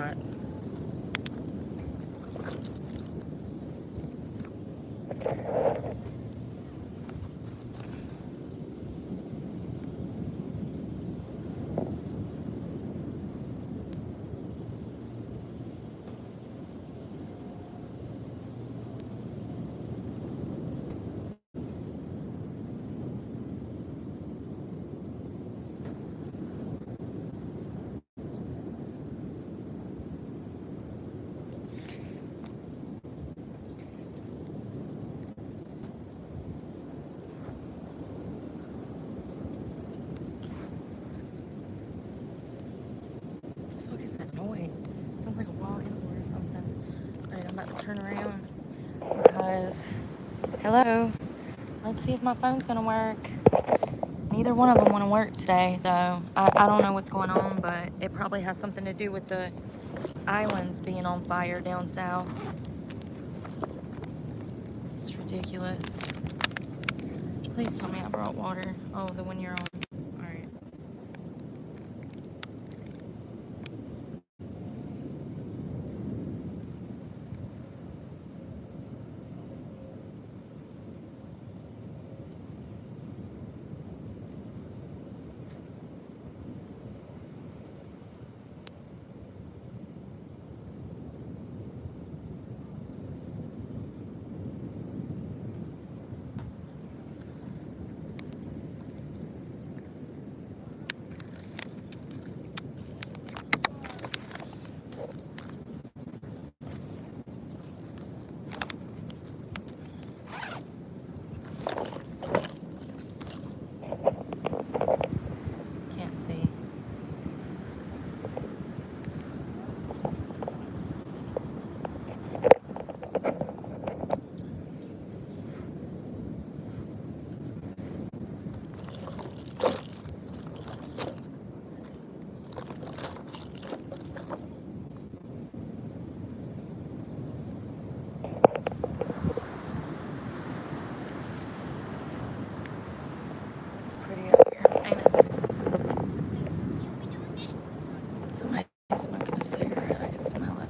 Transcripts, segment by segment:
What is that noise? Sounds like a wild animal or something. Alright, I'm about to turn around because, hello, let's see if my phone's gonna work. Neither one of them want to work today, so I don't know what's going on, but it probably has something to do with the islands being on fire down south. It's ridiculous. Please tell me I brought water. Oh, the one you're on. Alright. Can't see. It's pretty up here, ain't it? Somebody's smoking a cigarette. I can smell it.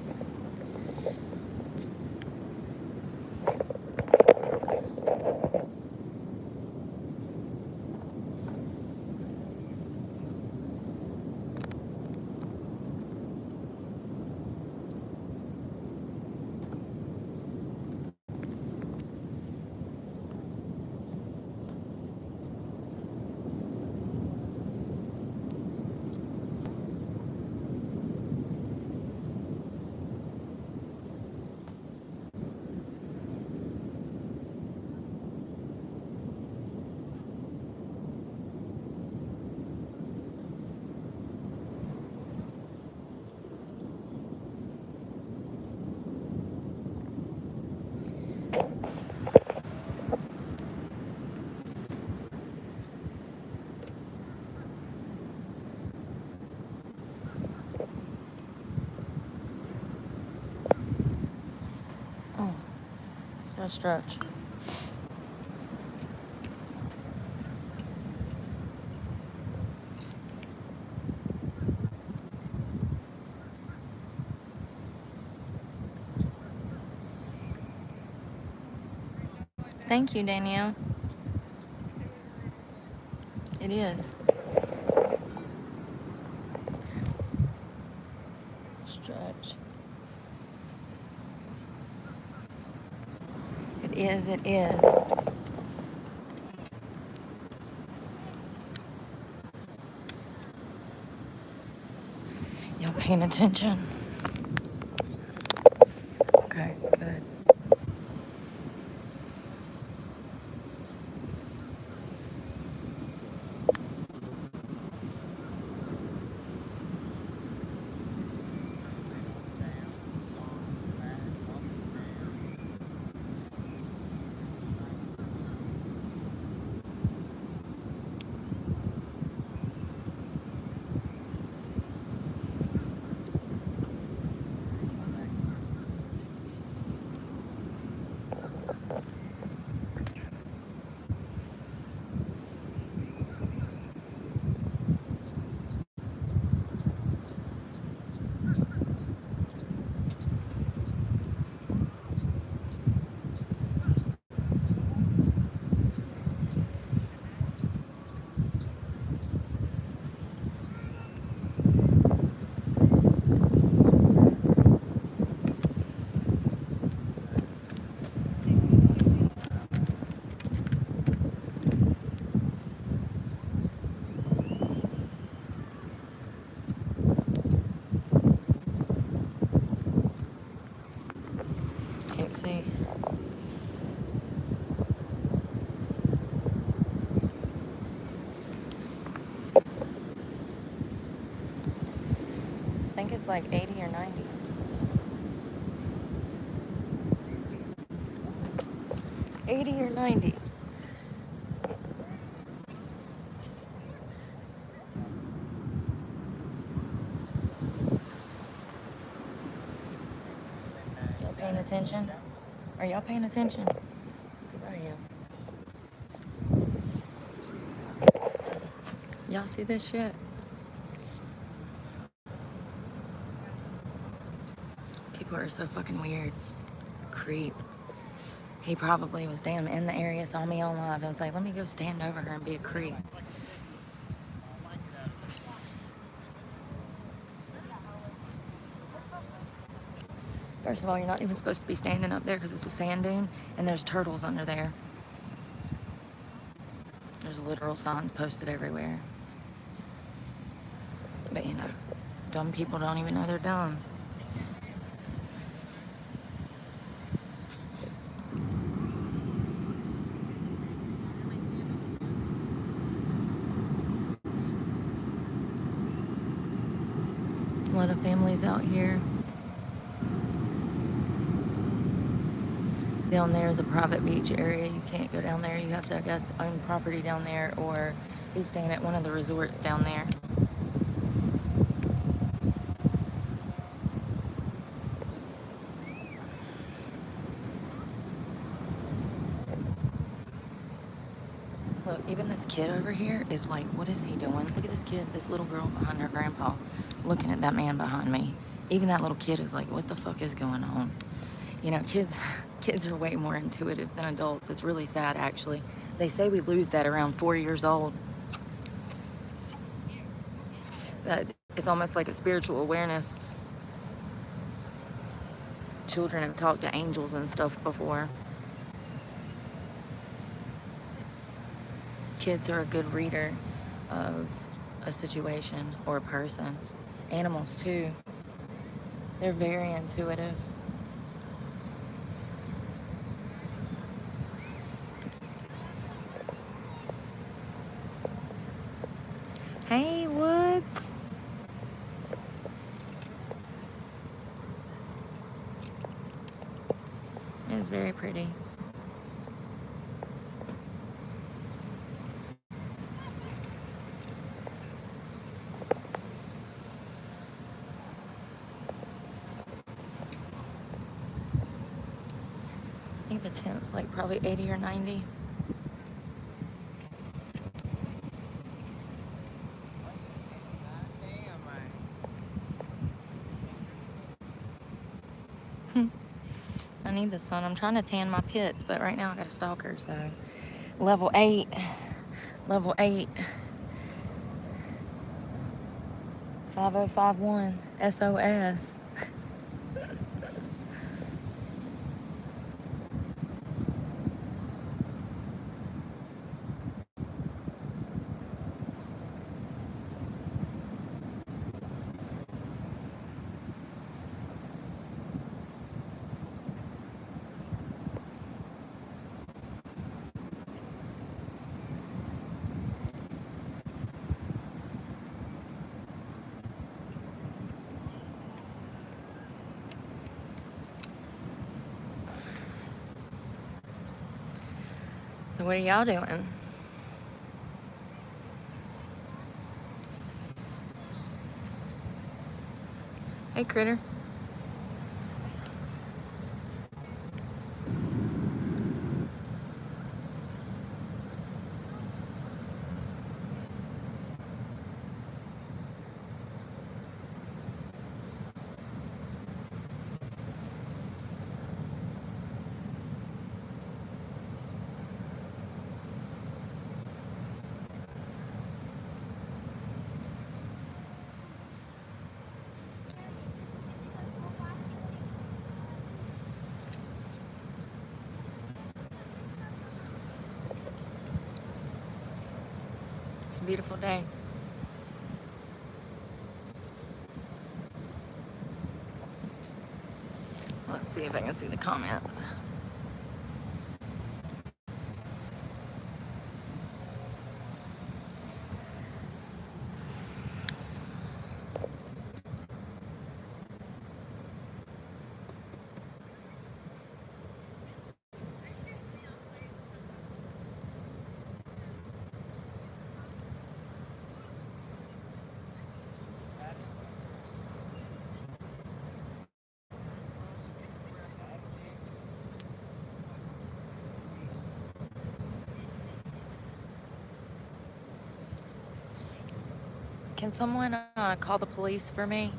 Oh, gotta stretch. Thank you, Danielle. It is. Stretch. It is, it is. Y'all paying attention? Okay, good. see. I think it's like 80 or 90. 80 or 90. Y'all paying attention? Are y'all paying attention? 'Cause I am. Y'all see this shit? People are so fucking weird. Creep. He probably was damn in the area, saw me on live, and was like, let me go stand over her and be a creep. First of all, you're not even supposed to be standing up there because it's a sand dune, and there's turtles under there. There's literal signs posted everywhere. But you know, dumb people don't even know they're dumb. A lot of families out here. Down there is a private beach area. You can't go down there. You have to, I guess, own property down there or be staying at one of the resorts down there. Look, even this kid over here is like, what is he doing? Look at this kid, this little girl behind her grandpa, looking at that man behind me. Even that little kid is like, what the fuck is going on? You know, kids are way more intuitive than adults. It's really sad, actually. They say we lose that around 4 years old. That it's almost like a spiritual awareness. Children have talked to angels and stuff before. Kids are a good reader of a situation or a person. Animals too. They're very intuitive. Hey, Woods. It's very pretty. I think the temp's like probably 80 or 90. I need the sun. I'm trying to tan my pits, but right now I got a stalker, so level 8. Level 8. 5051 SOS. So what are y'all doing? Hey, critter. It's a beautiful day. Let's see if I can see the comments. Can someone call the police for me?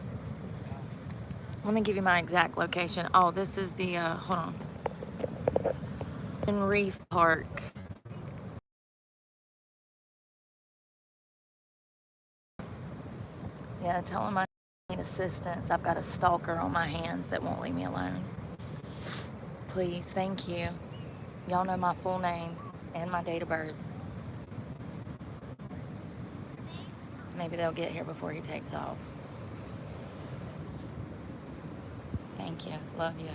Let me give you my exact location. Oh, this is the, hold on. In Reef Park. Yeah, tell him I need assistance. I've got a stalker on my hands that won't leave me alone. Please, thank you. Y'all know my full name and my date of birth. Maybe they'll get here before he takes off. Thank you. Love you.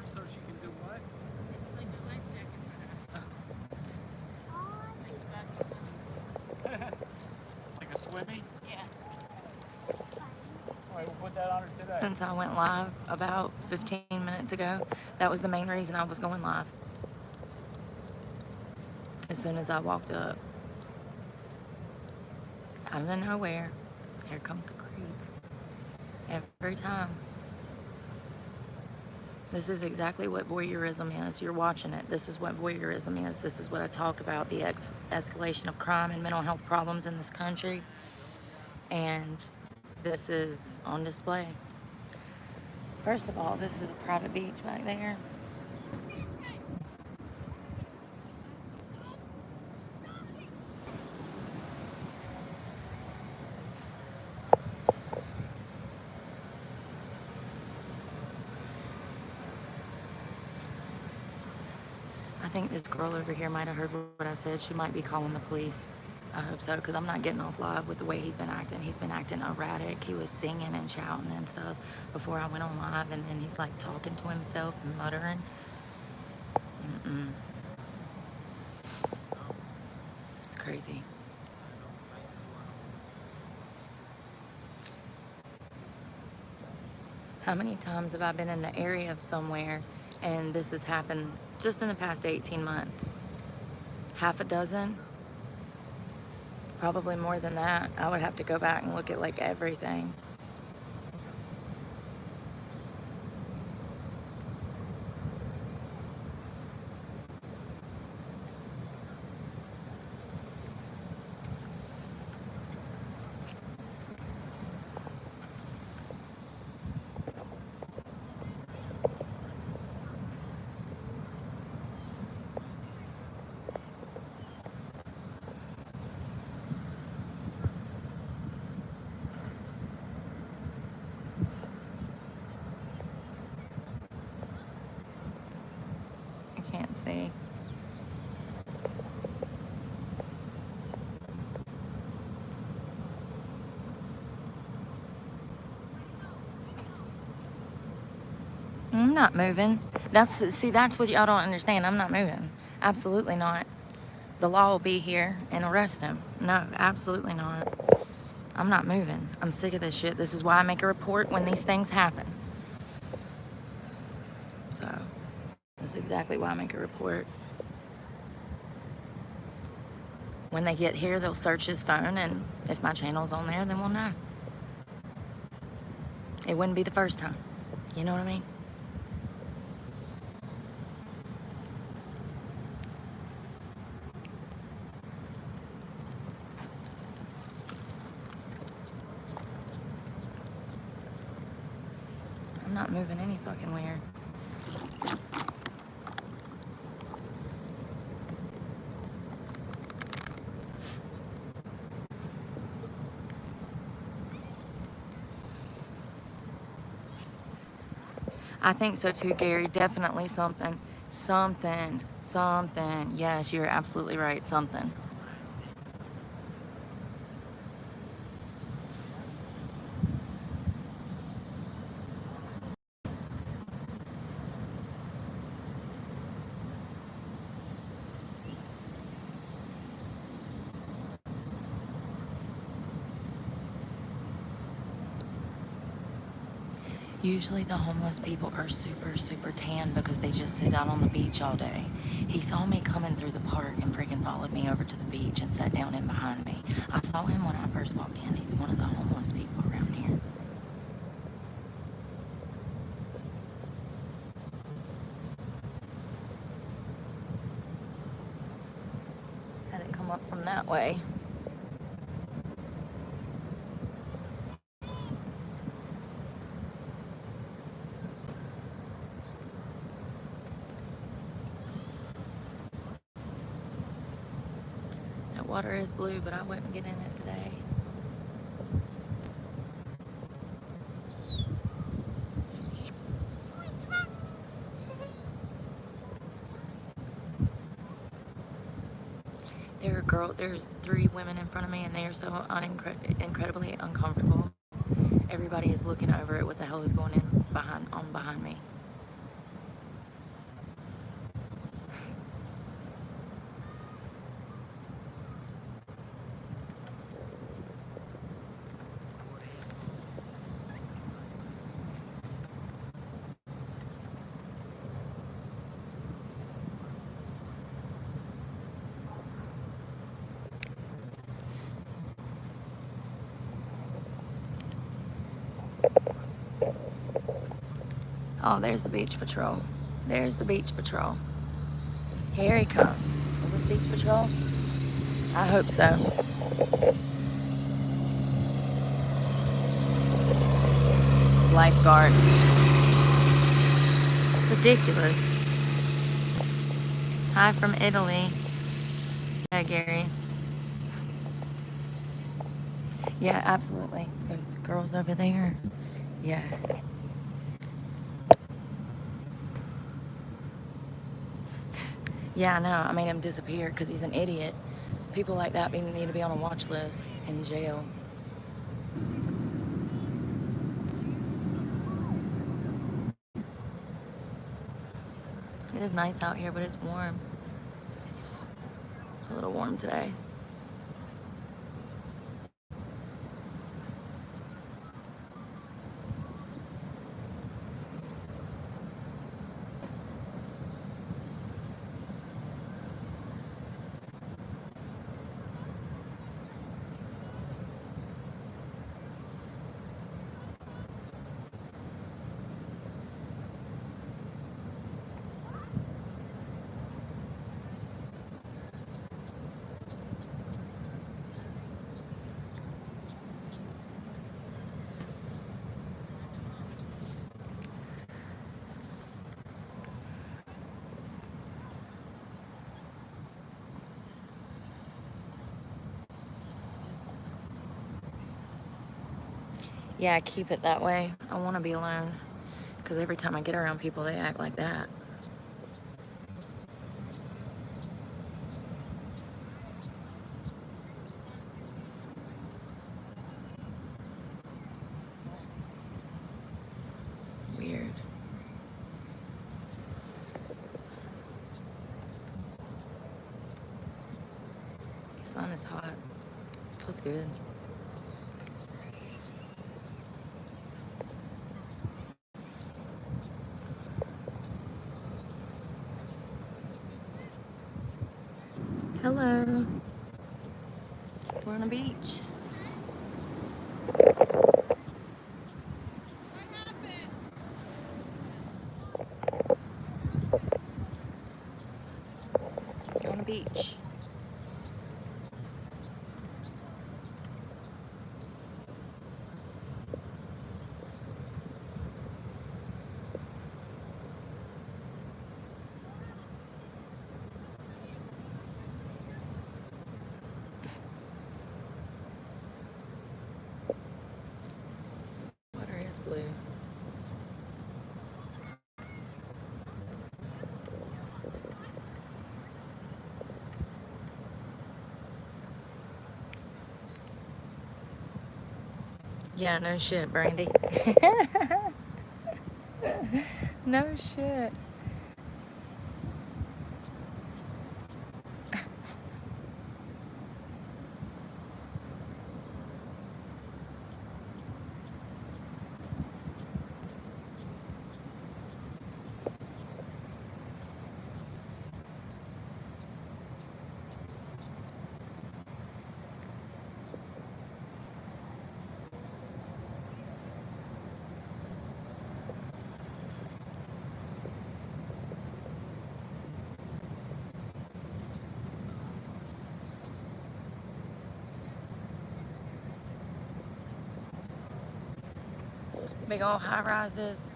So she can do what? It's like a life jacket for her. Like a swimming? Yeah. All right, we'll put that on her today. Since I went live about 15 minutes ago, that was the main reason I was going live. As soon as I walked up, out of nowhere, here comes a creep. Every time. This is exactly what voyeurism is. You're watching it. This is what voyeurism is. This is what I talk about, the escalation of crime and mental health problems in this country. And this is on display. First of all, this is a private beach back there. I think this girl over here might have heard what I said. She might be calling the police. I hope so, because I'm not getting off live with the way he's been acting. He's been acting erratic. He was singing and shouting and stuff before I went on live, and then he's like talking to himself and muttering. It's crazy. How many times have I been in the area of somewhere and this has happened just in the past 18 months? Half a dozen? Probably more than that. I would have to go back and look at like everything. Can't see. I'm not moving. That's what y'all don't understand. I'm not moving. Absolutely not. The law will be here and arrest him. No, absolutely not. I'm not moving. I'm sick of this shit. This is why I make a report when these things happen. So, that's exactly why I make a report. When they get here, they'll search his phone, and if my channel's on there, then we'll know. It wouldn't be the first time. You know what I mean? I'm not moving any fucking where. I think so too, Gary. Definitely something. Something. Something. Yes, you're absolutely right. Something. Usually the homeless people are super, super tan because they just sit out on the beach all day. He saw me coming through the park and freaking followed me over to the beach and sat down in behind me. I saw him when I first walked in. He's one of the homeless people around here. Had it come up from that way. That water is blue, but I wouldn't get in it today. There's 3 women in front of me, and they are so incredibly uncomfortable. Everybody is looking over at what the hell is going on behind me. Oh, there's the beach patrol. There's the beach patrol. Here he comes. Is this beach patrol? I hope so. It's lifeguard. Ridiculous. Hi from Italy. Yeah, Gary. Yeah, absolutely. There's the girls over there. Yeah. Yeah, I know. I made him disappear because he's an idiot. People like that need to be on a watch list in jail. It is nice out here, but it's warm. It's a little warm today. Yeah, keep it that way. I want to be alone because every time I get around people, they act like that. Weird. The sun is hot. Feels good. Hello. We're on a beach. You're on a beach. Yeah, no shit, Brandy. No shit. Big old high rises.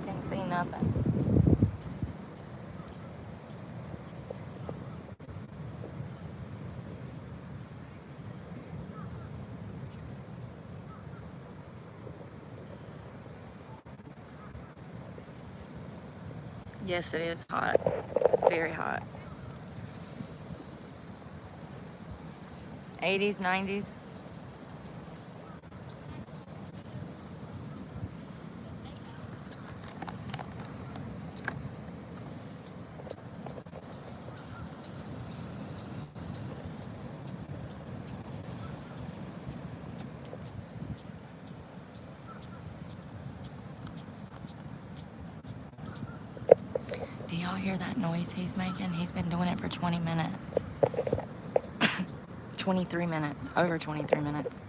Can't see nothing. Yes, it is hot. It's very hot. 80s, 90s. Do y'all hear that noise he's making? He's been doing it for 20 minutes. 23 minutes. Over 23 minutes.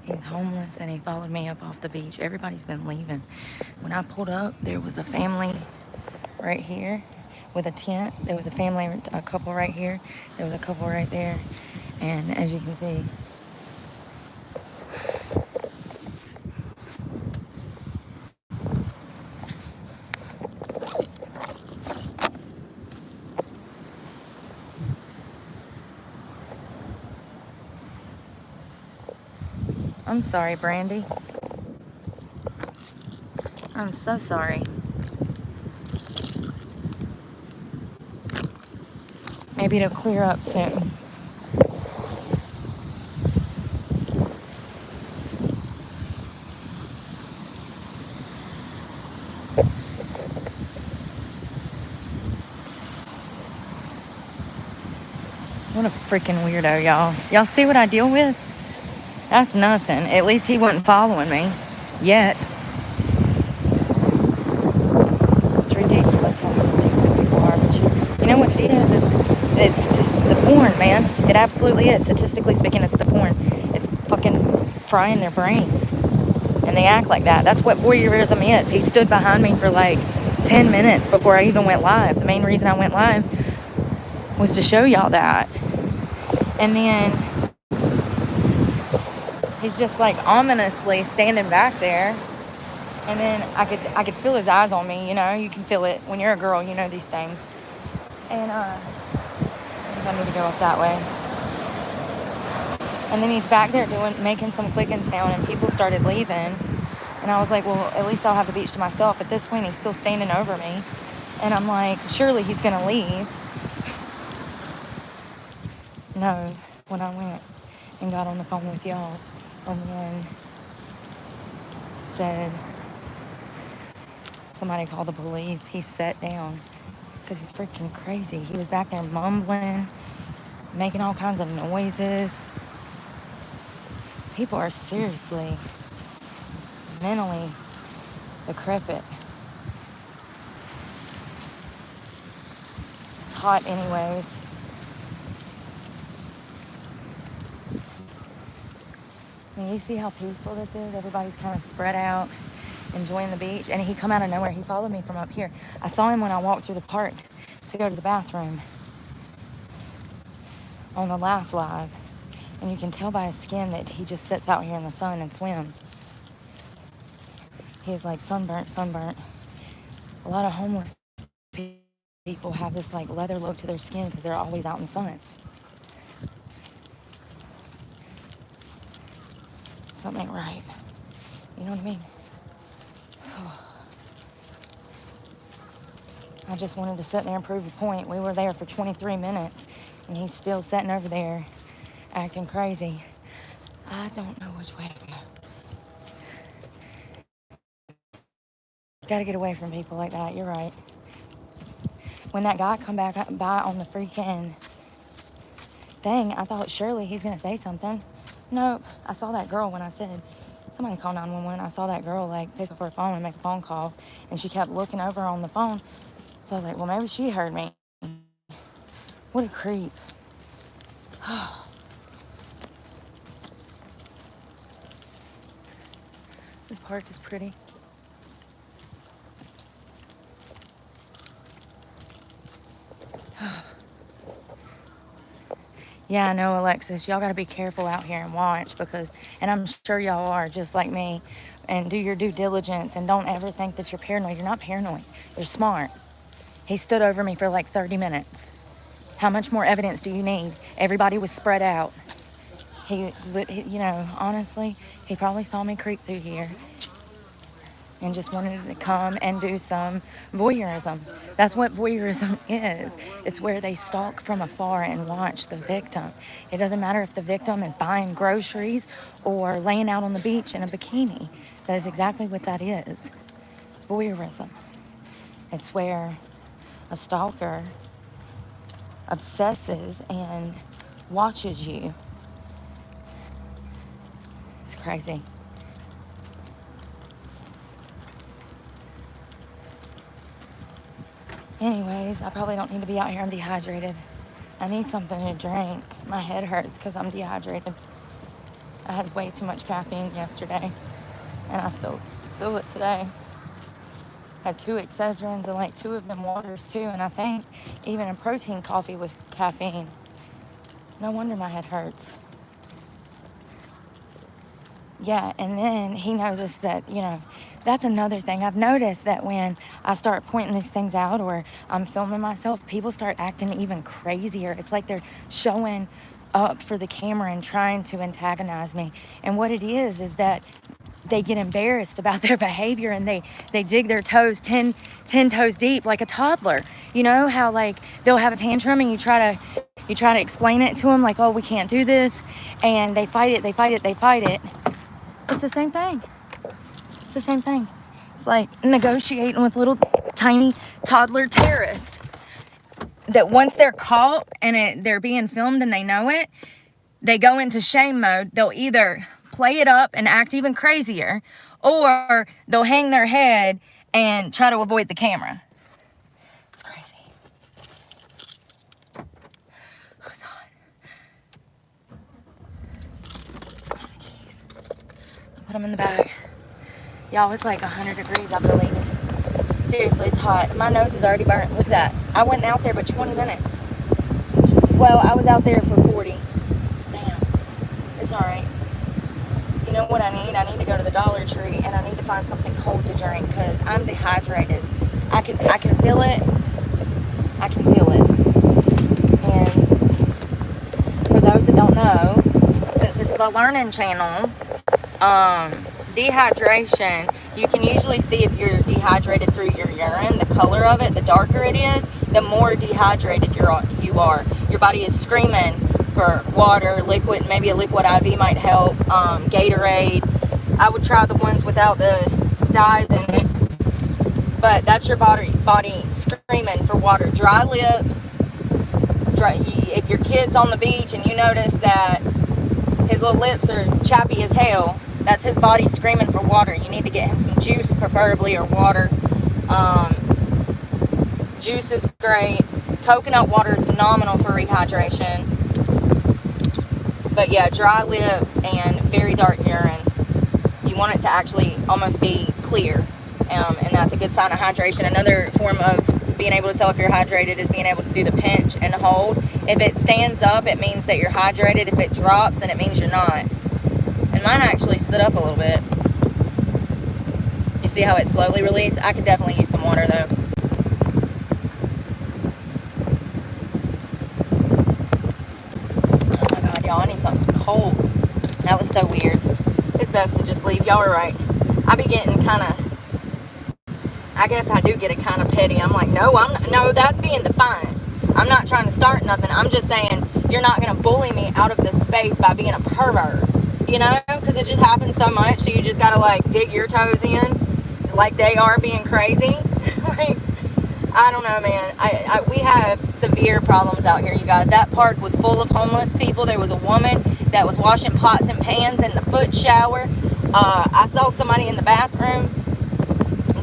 He's homeless and he followed me up off the beach. Everybody's been leaving. When I pulled up, there was a family right here with a tent. There was a family, a couple right here. There was a couple right there. And as you can see, I'm sorry, Brandy. I'm so sorry. Maybe it'll clear up soon. What a freaking weirdo, y'all. Y'all see what I deal with? That's nothing. At least he wasn't following me. Yet. It's ridiculous how stupid people are. But you know what it is? It's the porn, man. It absolutely is. Statistically speaking, it's the porn. It's fucking frying their brains. And they act like that. That's what voyeurism is. He stood behind me for like 10 minutes before I even went live. The main reason I went live was to show y'all that. And then he's just like ominously standing back there. And then I could feel his eyes on me, you know. You can feel it when you're a girl, you know these things. And I think I need to go up that way. And then he's back there making some clicking sound, and people started leaving. And I was like, well, at least I'll have the beach to myself. At this point, he's still standing over me. And I'm like, surely he's going to leave. No, when I went and got on the phone with y'all, and then said, somebody called the police, he sat down because he's freaking crazy. He was back there mumbling, making all kinds of noises. People are seriously mentally decrepit. It's hot anyways. I mean, you see how peaceful this is? Everybody's kind of spread out, enjoying the beach. And he come out of nowhere. He followed me from up here. I saw him when I walked through the park to go to the bathroom on the last live. And you can tell by his skin that he just sits out here in the sun and swims. He's like sunburnt. A lot of homeless people have this like leather look to their skin because they're always out in the sun. Something ain't right. You know what I mean? I just wanted to sit there and prove a point. We were there for 23 minutes, and he's still sitting over there acting crazy. I don't know which way to go. Gotta get away from people like that. You're right. When that guy come back by on the freaking thing, I thought surely he's gonna say something. Nope. I saw that girl when I said, somebody call 911. I saw that girl like pick up her phone and make a phone call, and she kept looking over on the phone. So I was like, well, maybe she heard me. What a creep. This park is pretty. Yeah, I know, Alexis. Y'all got to be careful out here and watch because, and I'm sure y'all are just like me, and do your due diligence and don't ever think that you're paranoid. You're not paranoid. You're smart. He stood over me for like 30 minutes. How much more evidence do you need? Everybody was spread out. You know, honestly, he probably saw me creep through here and just wanted to come and do some voyeurism. That's what voyeurism is. It's where they stalk from afar and watch the victim. It doesn't matter if the victim is buying groceries or laying out on the beach in a bikini. That is exactly what that is. Voyeurism. It's where a stalker obsesses and watches you. It's crazy. Anyways, I probably don't need to be out here. I'm dehydrated. I need something to drink. My head hurts because I'm dehydrated. I had way too much caffeine yesterday, and I feel it today. Had 2 Excedrins and like 2 of them waters too, and I think even a protein coffee with caffeine. No wonder my head hurts. Yeah, and then he noticed that, you know, that's another thing. I've noticed that when I start pointing these things out or I'm filming myself, people start acting even crazier. It's like they're showing up for the camera and trying to antagonize me. And what it is that they get embarrassed about their behavior and they dig their toes 10 toes deep like a toddler. You know how like they'll have a tantrum and you try to explain it to them like, oh, we can't do this, and they fight it. It's the same thing. It's the same thing. It's like negotiating with little tiny toddler terrorists that once they're caught and they're being filmed and they know it, they go into shame mode. They'll either play it up and act even crazier, or they'll hang their head and try to avoid the camera. It's crazy. Oh, it's hot. Where's the keys? I'll put them in the bag. Y'all, it's like 100 degrees, I believe. Seriously, it's hot. My nose is already burnt. Look at that. I wasn't out there but 20 minutes. Well, I was out there for 40. Damn. It's all right. You know what I need? I need to go to the Dollar Tree and I need to find something cold to drink because I'm dehydrated. I can feel it. I can feel it. And for those that don't know, since it's the Learning Channel, dehydration, you can usually see if you're dehydrated through your urine. The color of it, the darker it is, the more dehydrated you are. Your body is screaming for water, liquid, maybe a liquid IV might help, Gatorade. I would try the ones without the dyes in it. But that's your body screaming for water. Dry lips. If your kid's on the beach and you notice that his little lips are chappy as hell, that's his body screaming for water. You need to get him some juice, preferably, or water. Juice is great. Coconut water is phenomenal for rehydration. But yeah, dry lips and very dark urine. You want it to actually almost be clear. And that's a good sign of hydration. Another form of being able to tell if you're hydrated is being able to do the pinch and hold. If it stands up, it means that you're hydrated. If it drops, then it means you're not. And mine actually stood up a little bit. You see how it slowly released. I could definitely use some water though. Oh my god, y'all, I need something cold. That was so weird. It's best to just leave. Y'all are right. I be getting kind of, I guess I do get it kind of petty. I'm like, no, no, that's being defiant. I'm not trying to start nothing. I'm just saying you're not going to bully me out of this space by being a pervert. You know? Because it just happens so much. So you just got to like dig your toes in like they are being crazy. Like, I don't know, man. We have severe problems out here, you guys. That park was full of homeless people. There was a woman that was washing pots and pans in the foot shower. I saw somebody in the bathroom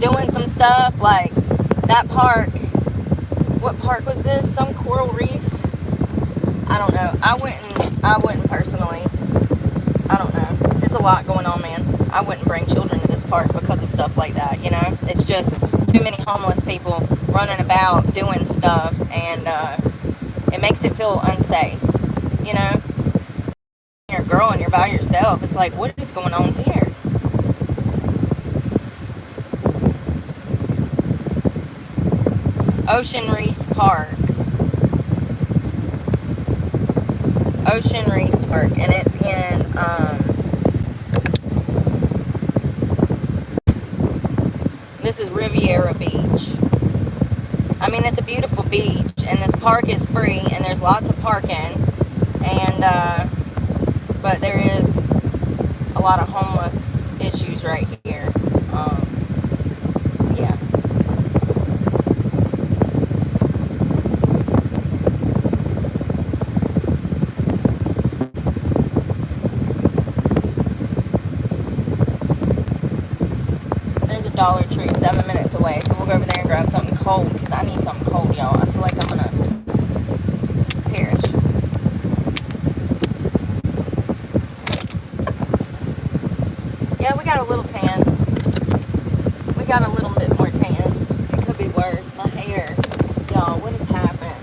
doing some stuff. Like, that park, what park was this? Some coral reef? I don't know. I wouldn't personally. I don't know. It's a lot going on, man. I wouldn't bring children to this park because of stuff like that, you know? It's just too many homeless people running about doing stuff, and it makes it feel unsafe, you know? You're a girl and you're by yourself. It's like, what is going on here? Ocean Reef Park. Ocean Reef Park, and it's in, this is Riviera Beach. I mean, it's a beautiful beach, and this park is free, and there's lots of parking, and, but there is a lot of homeless issues right here. Yeah. There's a Dollar Tree 7 minutes away, so we'll go over there and grab something cold, because I need something cold, y'all. I feel like I'm gonna perish. Yeah, we got a little tan. We got a little bit more tan. It could be worse. My hair, y'all, what has happened?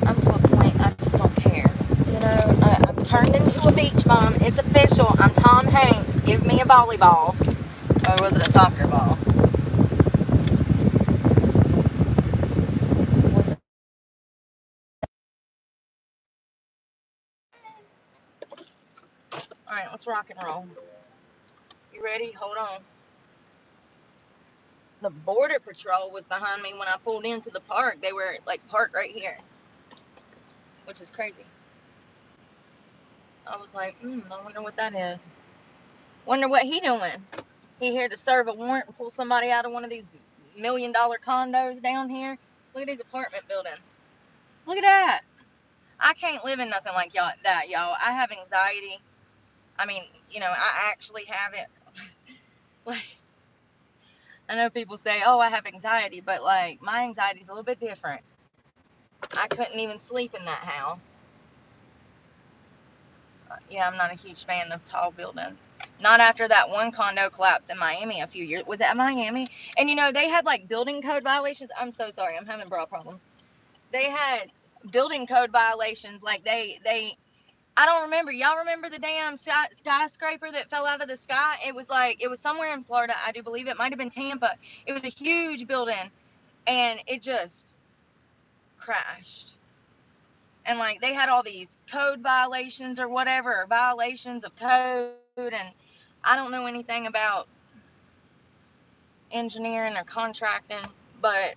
I'm to a point I just don't care. You know, I've turned into a beach bum. It's official. I'm Tom Hanks. Give me a volleyball. Or was it a soccer ball? Was it? All right, let's rock and roll. You ready? Hold on. The border patrol was behind me when I pulled into the park. They were like parked right here, which is crazy. I was like, I wonder what that is. Wonder what he doing. He here to serve a warrant and pull somebody out of one of these $1 million condos down here. Look at these apartment buildings. Look at that. I can't live in nothing like that, y'all. I have anxiety. I mean, you know, I actually have it. Like, I know people say, oh, I have anxiety, but like, my anxiety's a little bit different. I couldn't even sleep in that house. Yeah, I'm not a huge fan of tall buildings. Not after that one condo collapsed in Miami a few years. Was it Miami? And you know, they had like building code violations. I'm so sorry. I'm having bra problems. They had building code violations. Like I don't remember. Y'all remember the damn skyscraper that fell out of the sky? It was somewhere in Florida. I do believe it might have been Tampa. It was a huge building, and it just crashed. And like they had all these code violations or whatever, or violations of code, and I don't know anything about engineering or contracting, but